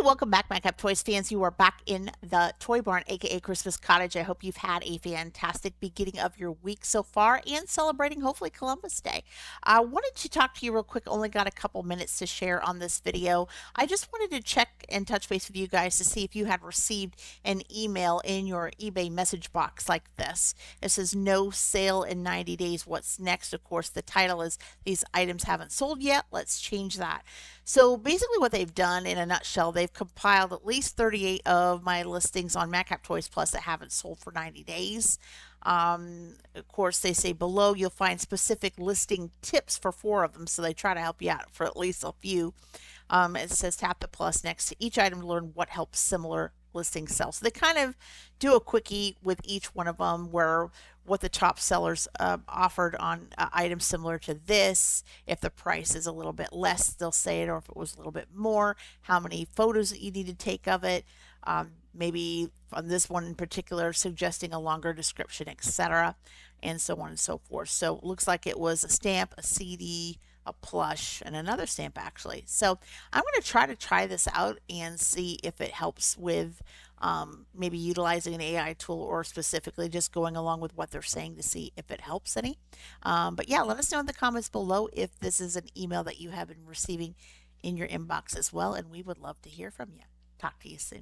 welcome back, Madcap Toys fans. You are back in the Toy Barn, aka Christmas Cottage. I hope you've had a fantastic beginning of your week so far and celebrating, hopefully, Columbus Day. I wanted to talk to you real quick, only got a couple minutes to share on this video. I just wanted to check and touch base with you guys to see if you had received an email in your eBay message box like this. It says no sale in 90 days. What's next? Of course, the title is These Items Haven't Sold Yet. Let's change that. So basically what they've done in a nutshell, they've compiled at least 38 of my listings on Madcap Toys Plus that haven't sold for 90 days. Of course, they say below you'll find specific listing tips for 4 of them, so they try to help you out for at least a few. It says tap the plus next to each item to learn what helps similar listings sell. So they kind of do a quickie with each one of them where what the top sellers offered on items similar to this. If the price is a little bit less, they'll say it, or if it was a little bit more, how many photos that you need to take of it. Maybe on this one in particular, suggesting a longer description, etc., and so on and so forth. So it looks like it was a stamp, a CD, a plush, and another stamp actually. So I'm going to try this out and see if it helps with maybe utilizing an AI tool or specifically just going along with what they're saying to see if it helps any. But yeah, let us know in the comments below if this is an email that you have been receiving in your inbox as well, and we would love to hear from you. Talk to you soon.